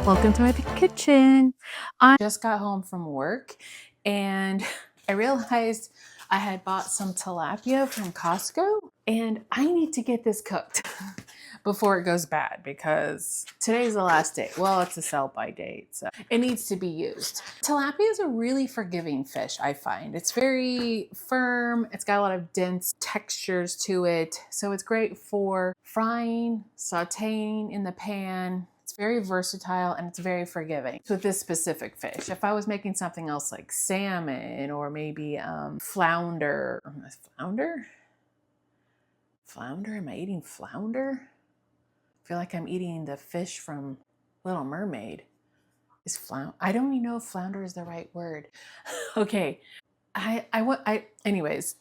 Welcome to my kitchen. I just got home from work and I realized I had bought some tilapia from Costco and I need to get this cooked before it goes bad because today's the last day. Well, it's a sell by date, so it needs to be used. Tilapia is a really forgiving fish, I find. It's very firm. It's got a lot of dense textures to it. So it's great for frying, sauteing in the pan. It's very versatile and it's very forgiving with this specific fish. If I was making something else like salmon or maybe flounder. Flounder? Am I eating flounder? I feel like I'm eating the fish from Little Mermaid. I don't even know if flounder is the right word. Okay. Anyways,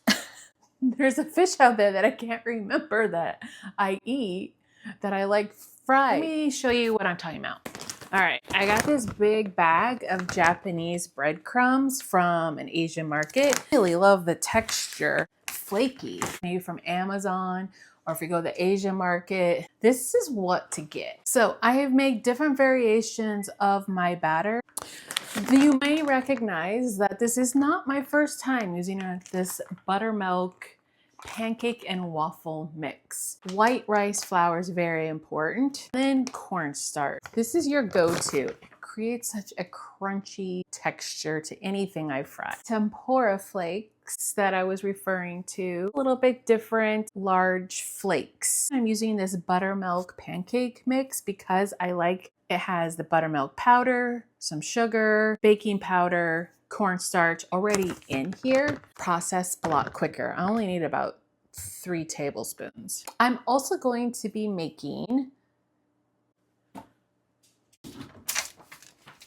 there's a fish out there that I can't remember that I eat that I like fried. Let me show you what I'm talking about. All right, I got this big bag of Japanese breadcrumbs from an Asian market. I really love the texture. Flaky, maybe from Amazon, or if you go to the Asian market, this is what to get. So I have made different variations of my batter. You may recognize that this is not my first time using this buttermilk pancake and waffle mix. White rice flour is very important. Then cornstarch. This is your go-to. It creates such a crunchy texture to anything I fry. Tempura flakes that I was referring to, a little bit different, large flakes. I'm using this buttermilk pancake mix because I like it has the buttermilk powder, some sugar, baking powder, cornstarch already in here. Processed a lot quicker. I only need about 3 tablespoons. I'm also going to be making, all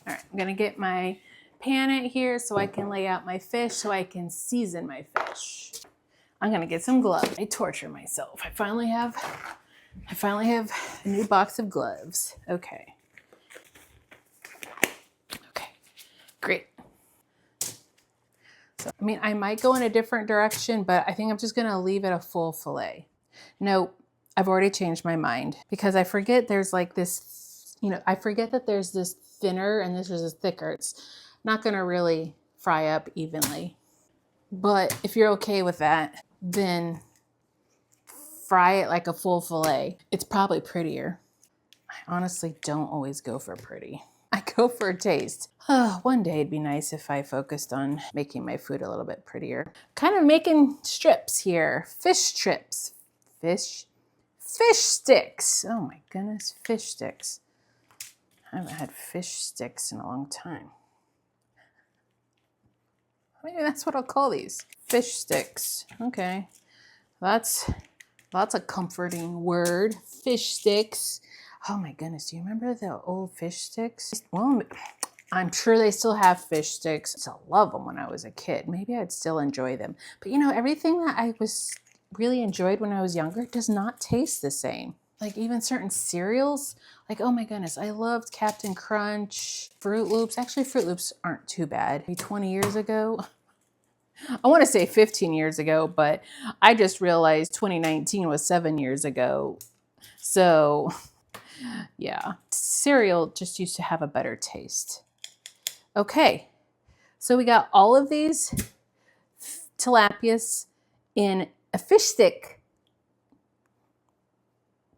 right, I'm gonna get my pan in here so I can lay out my fish so I can season my fish. I'm gonna get some gloves. I torture myself. I finally have a new box of gloves. Okay. Great. So, I mean, I might go in a different direction, but I think I'm just gonna leave it a full fillet. No, I've already changed my mind because I forget there's like this, I forget that there's this thinner and this is this thicker. It's not gonna really fry up evenly. But if you're okay with that, then fry it like a full fillet. It's probably prettier. I honestly don't always go for pretty. I go for a taste. One day it'd be nice if I focused on making my food a little bit prettier. Kind of making strips here. Fish strips. Fish sticks. Oh my goodness, fish sticks. I haven't had fish sticks in a long time. Maybe that's what I'll call these. Fish sticks. Okay. That's a comforting word. Fish sticks. Oh my goodness, do you remember the old fish sticks? Well, I'm sure they still have fish sticks. I used to love them when I was a kid. Maybe I'd still enjoy them. But everything that I really enjoyed when I was younger does not taste the same. Like even certain cereals, like oh my goodness, I loved Captain Crunch, Fruit Loops. Actually, Fruit Loops aren't too bad. Maybe 20 years ago. I want to say 15 years ago, but I just realized 2019 was 7 years ago. So yeah, cereal just used to have a better taste. Okay, so we got all of these tilapias in a fish stick.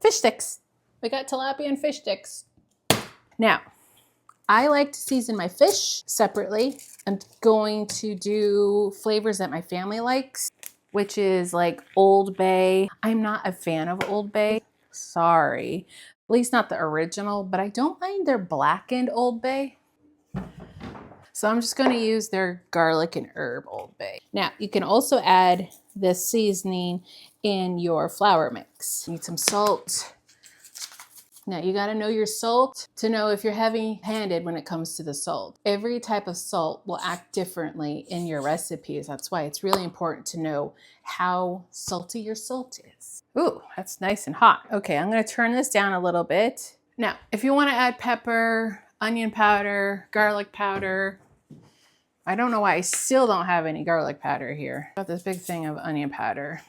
Fish sticks. We got tilapia and fish sticks. Now, I like to season my fish separately. I'm going to do flavors that my family likes, which is like Old Bay. I'm not a fan of Old Bay. Sorry. At least not the original, but I don't mind their blackened Old Bay. So I'm just going to use their garlic and herb Old Bay. Now, you can also add this seasoning in your flour mix. You need some salt. Now, you got to know your salt to know if you're heavy-handed when it comes to the salt. Every type of salt will act differently in your recipes. That's why it's really important to know how salty your salt is. Ooh, that's nice and hot. Okay, I'm going to turn this down a little bit. Now, if you want to add pepper, onion powder, garlic powder, I don't know why I still don't have any garlic powder here. Got this big thing of onion powder.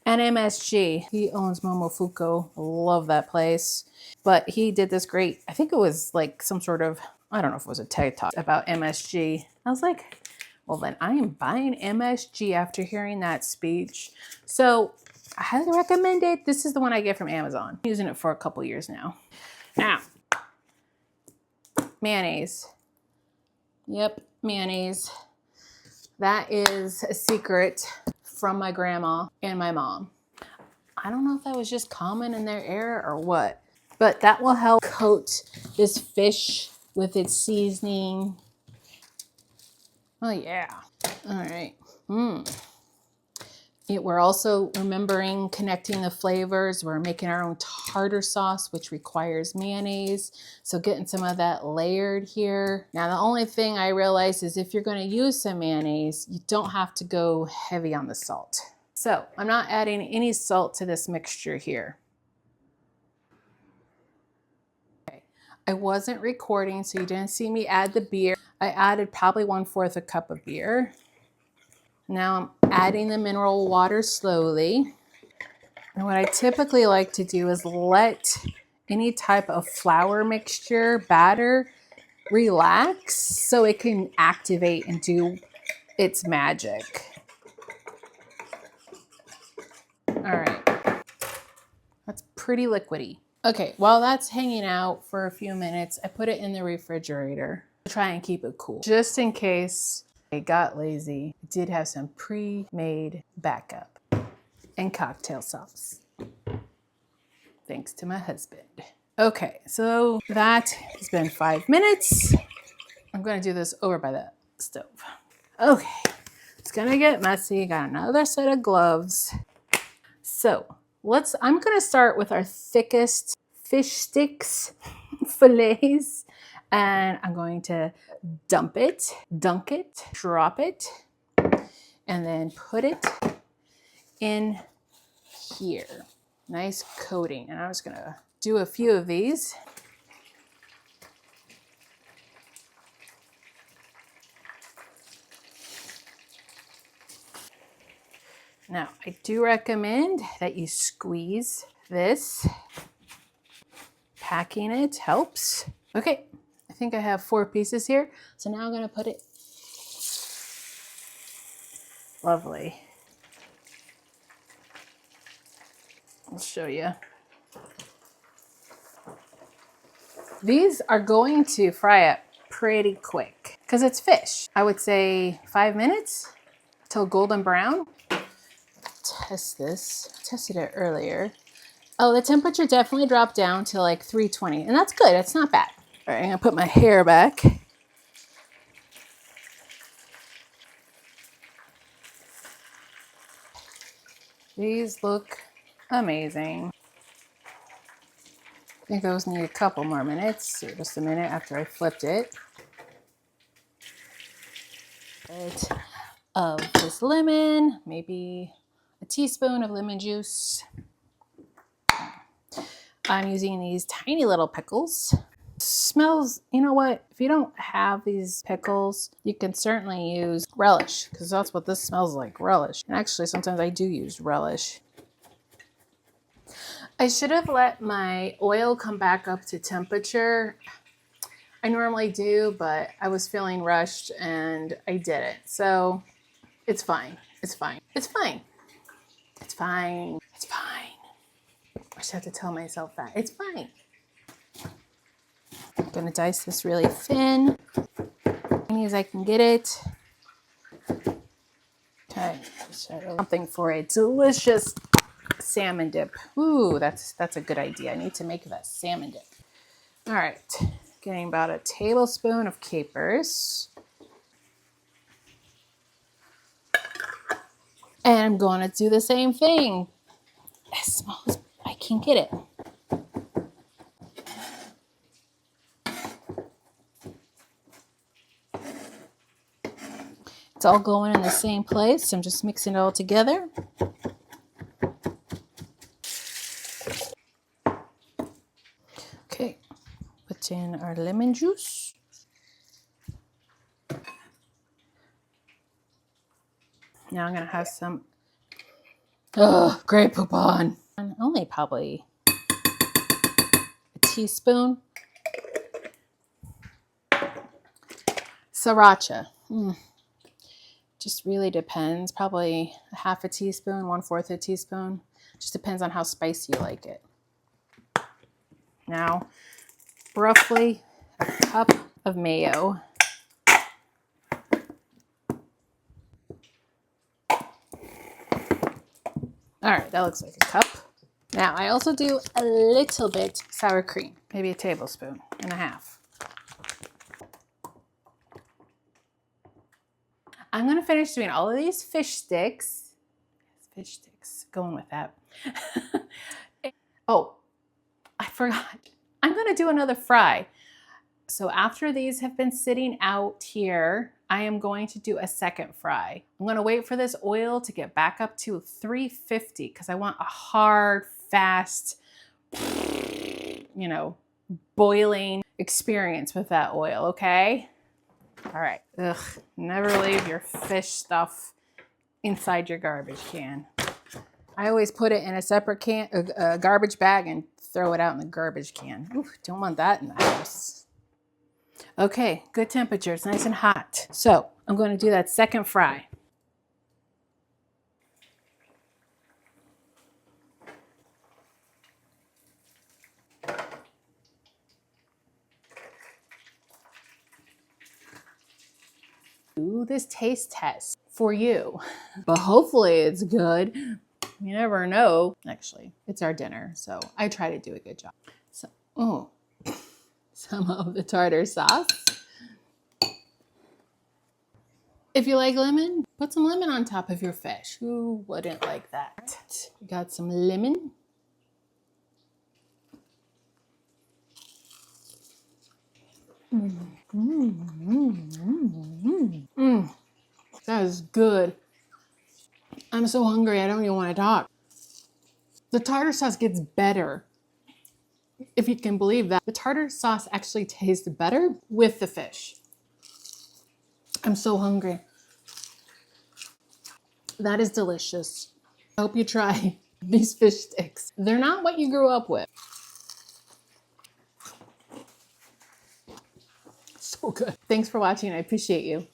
And MSG. He owns Momofuku. Love that place. But he did this great, I think it was like some sort of, I don't know if it was a TED Talk about MSG. I was like, well then I am buying MSG after hearing that speech. So I highly recommend it. This is the one I get from Amazon. I'm using it for a couple years now. Now, mayonnaise. Yep, mayonnaise. That is a secret from my grandma and my mom. I don't know if that was just common in their era or what, but that will help coat this fish with its seasoning. Oh yeah. All right. We're also remembering connecting the flavors. We're making our own tartar sauce, which requires mayonnaise. So getting some of that layered here. Now, the only thing I realized is if you're going to use some mayonnaise, you don't have to go heavy on the salt. So I'm not adding any salt to this mixture here. Okay. I wasn't recording, so you didn't see me add the beer. I added probably 1/4 a cup of beer. Now I'm adding the mineral water slowly. And what I typically like to do is let any type of flour mixture, batter, relax so it can activate and do its magic. All right, that's pretty liquidy. Okay, while that's hanging out for a few minutes, I put it in the refrigerator to try and keep it cool. Just in case I got lazy, I did have some pre-made backup and cocktail sauce. Thanks to my husband. Okay, so that has been 5 minutes. I'm gonna do this over by the stove. Okay, it's gonna get messy. Got another set of gloves. So I'm gonna start with our thickest fish sticks, fillets, and I'm going to dunk it, drop it, and then put it in here. Nice coating. And I'm just gonna do a few of these. Now, I do recommend that you squeeze this. Packing it helps. Okay, I think I have 4 pieces here. So now I'm gonna put it. Lovely. I'll show you. These are going to fry up pretty quick because it's fish. I would say 5 minutes till golden brown. Test this. I tested it earlier. Oh, the temperature definitely dropped down to like 320, and that's good. It's not bad. All right, I'm gonna put my hair back. These look amazing. I think those need a couple more minutes, or just a minute after I flipped it. Bit of this lemon, maybe a teaspoon of lemon juice. I'm using these tiny little pickles. Smells, you know what? If you don't have these pickles, you can certainly use relish because that's what this smells like, relish. And actually, sometimes I do use relish. I should have let my oil come back up to temperature. I normally do, but I was feeling rushed and I didn't. So it's fine. It's fine. It's fine. It's fine. It's fine. I just have to tell myself that. It's fine. I'm going to dice this really thin, as tiny as I can get it. Okay, something for a delicious salmon dip. Ooh, that's a good idea. I need to make that salmon dip. All right, getting about a tablespoon of capers. And I'm going to do the same thing as small as I can get it. It's all going in the same place. I'm just mixing it all together. Okay, put in our lemon juice. Now I'm going to have some Ugh, Grey Poupon. Only probably a teaspoon. Sriracha. Just really depends. Probably a half a teaspoon, 1/4 a teaspoon. Just depends on how spicy you like it. Now, roughly a cup of mayo. All right, that looks like a cup. Now, I also do a little bit sour cream, maybe a tablespoon and a half. I'm gonna finish doing all of these fish sticks. Fish sticks, going with that. Oh, I forgot. I'm gonna do another fry. So after these have been sitting out here, I am going to do a second fry. I'm gonna wait for this oil to get back up to 350 because I want a hard, fast, you know, boiling experience with that oil, okay? All right, ugh, never leave your fish stuff inside your garbage can. I always put it in a separate can, a garbage bag, and throw it out in the garbage can. Ooh, don't want that in the house. Okay, good temperature, it's nice and hot. So I'm going to do that second fry. Do this taste test for you, but hopefully it's good. You never know. Actually, it's our dinner, so I try to do a good job. So, oh, some of the tartar sauce. If you like lemon, put some lemon on top of your fish. Who wouldn't like that? We got some lemon. That is good. I'm so hungry, I don't even want to talk. The tartar sauce gets better. If you can believe that. The tartar sauce actually tastes better with the fish. I'm so hungry. That is delicious. I hope you try these fish sticks. They're not what you grew up with. So good. Thanks for watching. I appreciate you.